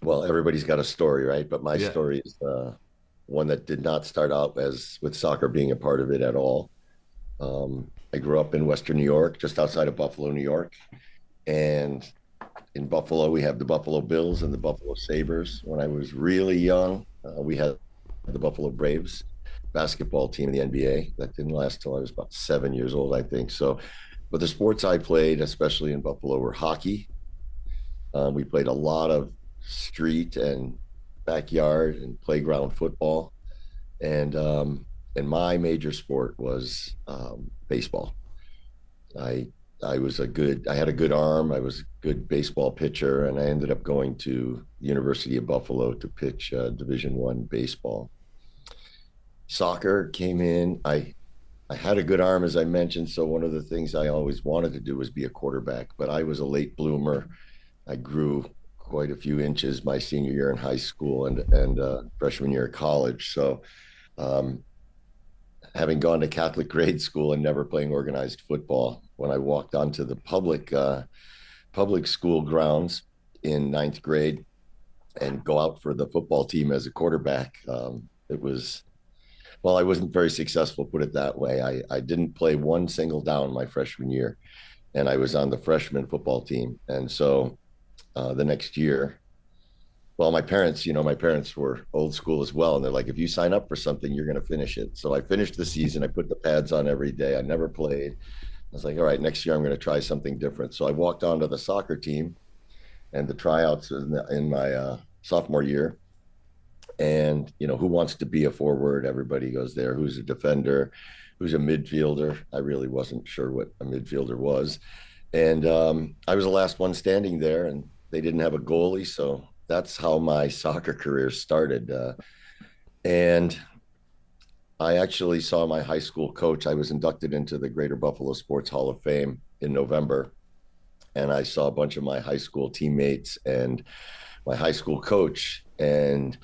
Well, everybody's got a story, right? But my Yeah. story is one that did not start out as with soccer being a part of it at all. I grew up in Western New York, just outside of Buffalo, New York. And in Buffalo, we have the Buffalo Bills and the Buffalo Sabres. When I was really young, we had the Buffalo Braves basketball team in the NBA. That didn't last till I was about 7 years old, I think. So, but the sports I played, especially in Buffalo, were hockey. We played a lot of street and backyard and playground football, and my major sport was baseball. I I had a good arm. I was a good baseball pitcher, and I ended up going to the University of Buffalo to pitch Division I baseball. Soccer came in. I had a good arm, as I mentioned. So one of the things I always wanted to do was be a quarterback, but I was a late bloomer. I grew quite a few inches my senior year in high school and freshman year of college. So um, having gone to Catholic grade school and never playing organized football, when I walked onto the public school grounds in ninth grade and go out for the football team as a quarterback, it was well, I wasn't very successful, put it that way. I didn't play one single down my freshman year, and I was on the freshman football team. And so the next year, well, my parents were old school as well. And they're like, if you sign up for something, you're going to finish it. So I finished the season. I put the pads on every day. I never played. I was like, all right, next year I'm going to try something different. So I walked onto the soccer team and the tryouts in my sophomore year. And, who wants to be a forward? Everybody goes there. Who's a defender? Who's a midfielder? I really wasn't sure what a midfielder was. And I was the last one standing there, and they didn't have a goalie. So that's how my soccer career started. And I actually saw my high school coach. I was inducted into the Greater Buffalo Sports Hall of Fame in November. And I saw a bunch of my high school teammates and my high school coach. And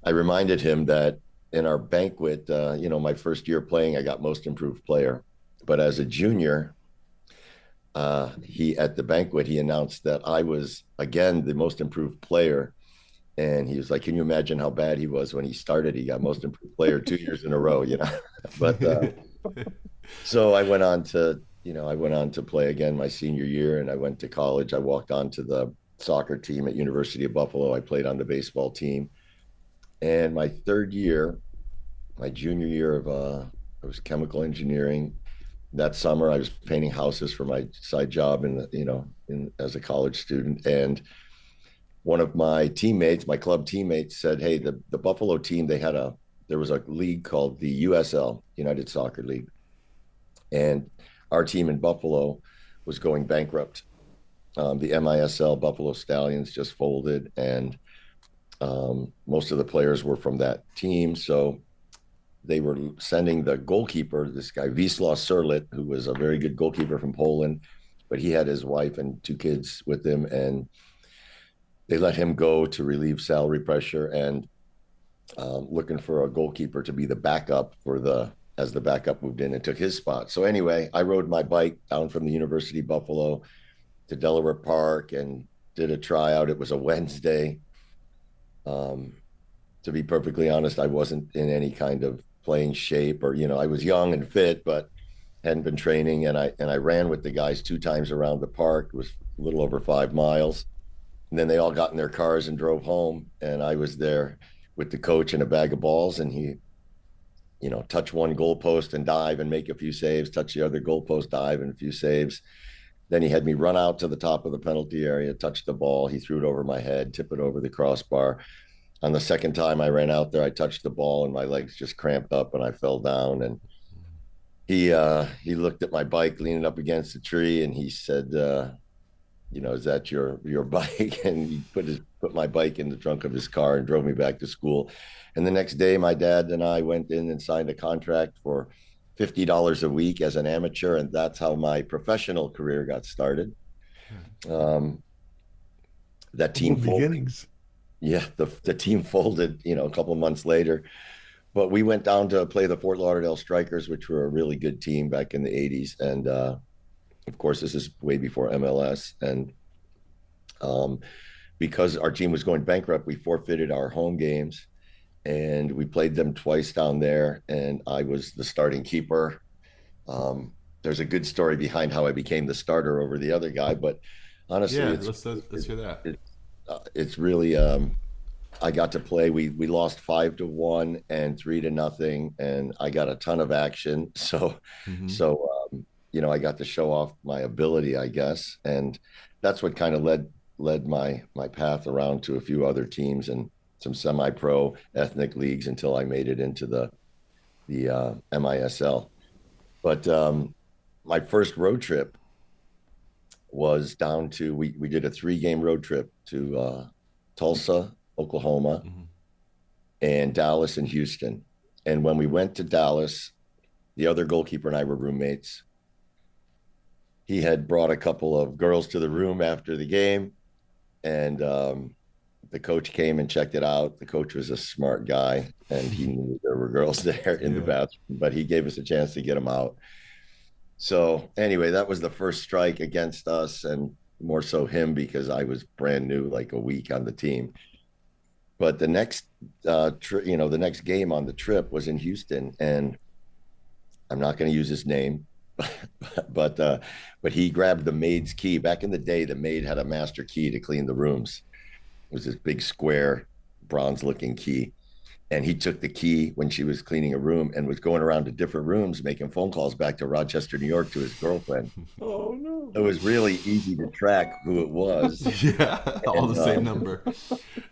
I reminded him that in our banquet, my first year playing, I got most improved player. But as a junior, he at the banquet he announced that I was again the most improved player, and he was like, "Can you imagine how bad he was when he started? He got most improved player 2 years in a row, you know." But so I went on to play again my senior year, and I went to college. I walked on to the soccer team at University of Buffalo. I played on the baseball team, and my third year, my junior year of I was chemical engineering. That summer I was painting houses for my side job in as a college student. And one of my teammates, my club teammates, said, hey, the Buffalo team, there was a league called the USL, United Soccer League, and our team in Buffalo was going bankrupt. The MISL Buffalo Stallions just folded, and most of the players were from that team. So they were sending the goalkeeper, this guy Wisław Surlit, who was a very good goalkeeper from Poland, but he had his wife and two kids with him, and they let him go to relieve salary pressure and looking for a goalkeeper to be the backup as the backup moved in and took his spot. So anyway, I rode my bike down from the University of Buffalo to Delaware Park and did a tryout. It was a Wednesday. Um, to be perfectly honest, I wasn't in any kind of playing shape, or I was young and fit, but hadn't been training. And I ran with the guys two times around the park. It was a little over 5 miles. And then they all got in their cars and drove home. And I was there with the coach and a bag of balls. And he, touch one goalpost and dive and make a few saves, touch the other goalpost, dive and a few saves. Then he had me run out to the top of the penalty area, touch the ball. He threw it over my head, tip it over the crossbar. On the second time I ran out there, I touched the ball and my legs just cramped up and I fell down. And he looked at my bike leaning up against the tree and he said, is that your bike? And he put my bike in the trunk of his car and drove me back to school. And the next day, my dad and I went in and signed a contract for $50 a week as an amateur, and that's how my professional career got started. Um, that Humble team folded. beginnings. Yeah, the team folded, a couple of months later. But we went down to play the Fort Lauderdale Strikers, which were a really good team back in the '80s, and of course, this is way before MLS. And um, because our team was going bankrupt, we forfeited our home games and we played them twice down there. And I was the starting keeper. Um, there's a good story behind how I became the starter over the other guy, but honestly, Yeah, let's hear that. it's really I got to play. We lost 5-1 and 3-0, and I got a ton of action. Hmm. So I got to show off my ability, I guess, and that's what kind of led my path around to a few other teams and some semi-pro ethnic leagues until I made it into the MISL. But my first road trip was down to we did a 3-game road trip to Tulsa, Oklahoma, Hmm. and Dallas and Houston. And when we went to Dallas, the other goalkeeper and I were roommates. He had brought a couple of girls to the room after the game, and the coach came and checked it out. The coach was a smart guy, and he knew there were girls there in the Yeah. bathroom, but he gave us a chance to get them out. So anyway, that was the first strike against us, and more so him because I was brand new, like a week on the team. But the next game on the trip was in Houston, and I'm not going to use his name, but but he grabbed the maid's key. Back in the day, the maid had a master key to clean the rooms. It was this big square bronze-looking key, and he took the key when she was cleaning a room and was going around to different rooms making phone calls back to Rochester, New York, to his girlfriend. Oh no. It was really easy to track who it was, Yeah, all the and same number.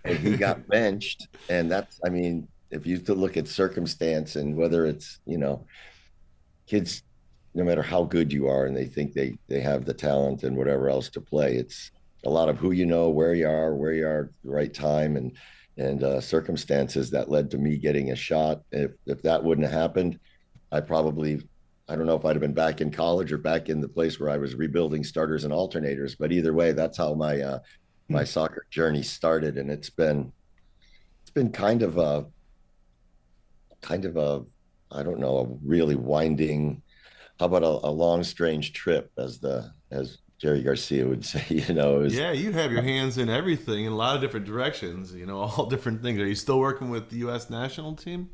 he got benched. And that's, I mean, if you to look at circumstance and whether it's kids, no matter how good you are, and they think they have the talent and whatever else to play, it's a lot of who you know, where you are at the right time, and circumstances that led to me getting a shot. If that wouldn't have happened, I don't know if I'd have been back in college or back in the place where I was rebuilding starters and alternators. But either way, that's how my soccer journey started, and it's been kind of a I don't know, a really winding, how about a long strange trip, as Jerry Garcia would say. It was Yeah, you have your hands in everything in a lot of different directions. All different things. Are you still working with the U.S. national team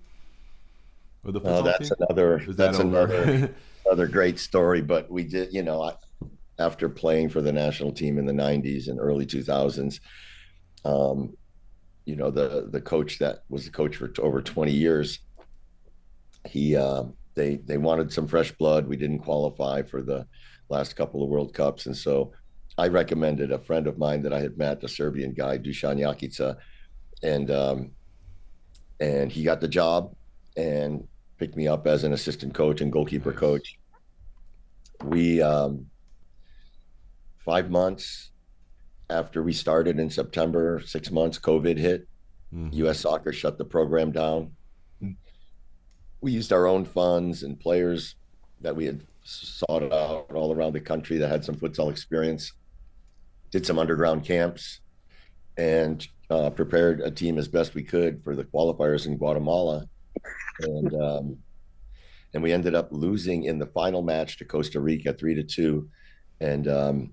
or the oh, futsal team? Or is that that's over? another great story. But we did, after playing for the national team in the 90s and early 2000s, um, the coach that was the coach for over 20 years, they wanted some fresh blood. We didn't qualify for the last couple of World Cups, and so I recommended a friend of mine that I had met, a Serbian guy, Dusan Jakica, and he got the job and picked me up as an assistant coach and goalkeeper Nice. coach. We 5 months after we started in September, 6 months, COVID hit. Hmm. U.S. Soccer shut the program down. We used our own funds and players that we had sought out all around the country that had some futsal experience, did some underground camps, and prepared a team as best we could for the qualifiers in Guatemala. And we ended up losing in the final match to Costa Rica 3-2. And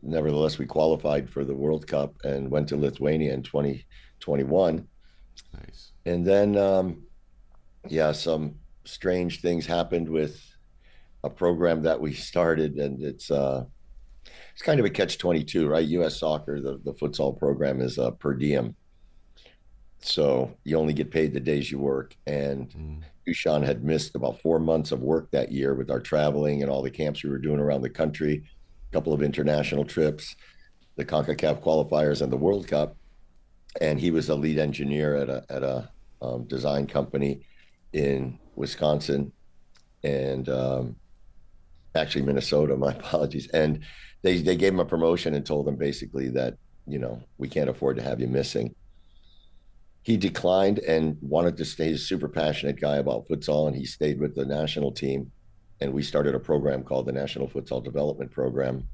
nevertheless, we qualified for the World Cup and went to Lithuania in 2021. Nice. And then, yeah, some strange things happened with a program that we started, and it's kind of a catch-22, right? U.S. Soccer, the futsal program is per diem, so you only get paid the days you work. And Mm. Dushan had missed about 4 months of work that year with our traveling and all the camps we were doing around the country, a couple of international trips, the CONCACAF qualifiers, and the World Cup. And he was a lead engineer at a design company in Wisconsin, and actually Minnesota. My apologies. And they gave him a promotion and told him basically that we can't afford to have you missing. He declined and wanted to stay. He's a super passionate guy about futsal, and he stayed with the national team. And we started a program called the National Futsal Development Program.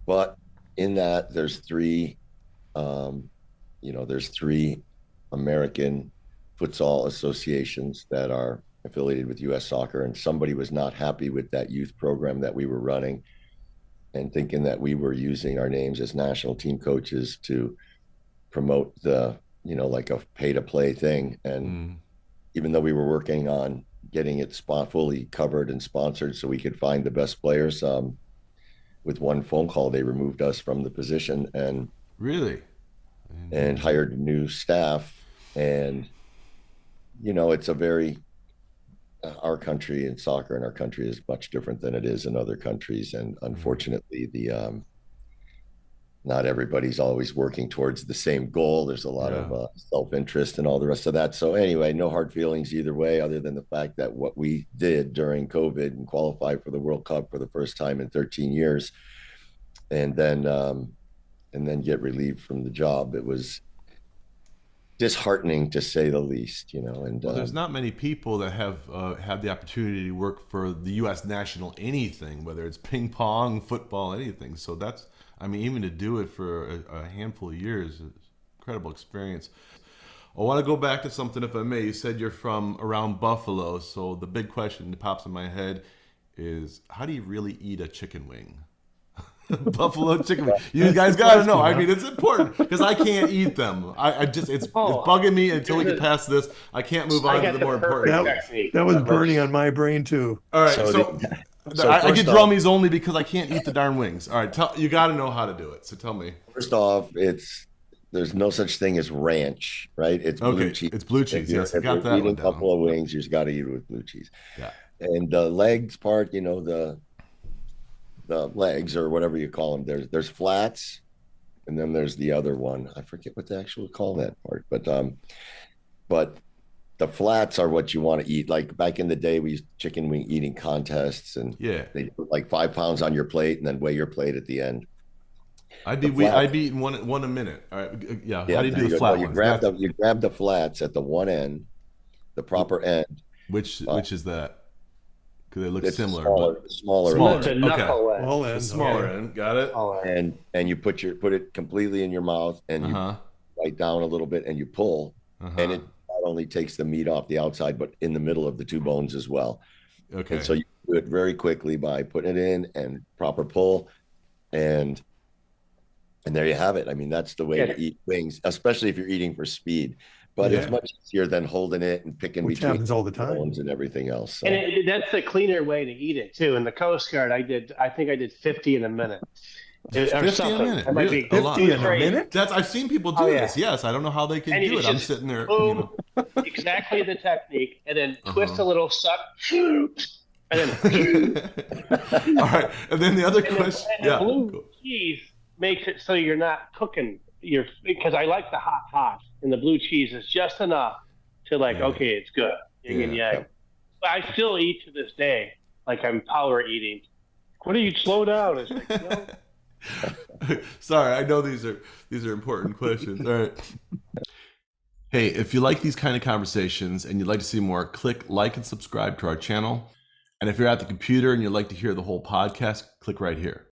But in that, um, there's three American futsal associations that are affiliated with U.S. Soccer, and somebody was not happy with that youth program that we were running. and thinking that we were using our names as national team coaches to promote the, like a pay to play thing. And Mm. even though we were working on getting it spot fully covered and sponsored so we could find the best players, with one phone call, they removed us from the position Really? and hired new staff. And, it's a very, our country in soccer in our country is much different than it is in other countries. And Mm. unfortunately, not everybody's always working towards the same goal. There's a lot Yeah. of self-interest and all the rest of that. So anyway, no hard feelings either way, other than the fact that what we did during COVID and qualified for the World Cup for the first time in 13 years, and then get relieved from the job. It was disheartening to say the least, and Well, there's not many people that have had the opportunity to work for the U.S. national anything, whether it's ping pong, football, anything. So that's, I mean, even to do it for a handful of years, is incredible experience. I want to go back to something, if I may. You said you're from around Buffalo, so the big question that pops in my head is, how do you really eat a chicken wing? Buffalo chicken wing. You guys got to know. I mean, it's important because I can't eat them. I just it's Oh, bugging me until we here's get past this. I can't move I on to got the more the important perfect things. technique. That was Let's- burning on my brain too. All right, so, so, so I get first off, drummies only because I can't eat the darn wings. All right, you got to know how to do it. So tell me. first off, there's no such thing as ranch, right? It's blue Okay, cheese. it's blue cheese. Yes, I If got you're that eating one down. buffalo wings, you just got to eat it with blue cheese. Yeah. And the legs part, the legs or whatever you call them. There's flats, and then there's the other one. I forget what they actually call that part, but the flats are what you want to eat. Like back in the day, we used chicken wing eating contests, and Yeah. they put like 5 pounds on your plate and then weigh your plate at the end. I'd The be flats, I'd be eating one a minute. All right. Yeah. yeah, How do you there do the you go. No, flat ones? That's you grab the flats at the one end, the proper end. which is that? Because they look It's similar, smaller, but smaller, smaller. It's a Okay. knuckle wedge. All The in. smaller Okay. end. Got it. All right. and you put it completely in your mouth, and Uh you huh. bite down a little bit, and you pull, Uh and huh. it not only takes the meat off the outside, but in the middle of the two bones as well. And Okay. so you do it very quickly by putting it in and proper pull, and there you have it. I mean, that's the way Yeah. to eat wings, especially if you're eating for speed. But it's Yeah. much easier than holding it and picking Which between happens all the time. bones and everything else. So. And that's the cleaner way to eat it too. In the Coast Guard, I think I did 50 in a minute. Or 50 a something. minute, I might really? be A lot. 50 in a crazy. minute? That's I've seen people do Oh, yeah. this. Yes, I don't know how they can And do you it. I'm just sitting there. boom, exactly the technique, and then twist Uh-huh. a little, suck, and then All right, and then the other and question. the Yeah. blue Cool. cheese makes it so you're not cooking because I like the hot, and the blue cheese is just enough to Yeah. okay, it's good. Yin and Yeah. yang. But I still eat to this day like I'm power eating. What do you slow down? It's like, no. Sorry, I know these are important questions. All right. Hey, if you like these kind of conversations and you'd like to see more, click like and subscribe to our channel. And if you're at the computer and you'd like to hear the whole podcast, click right here.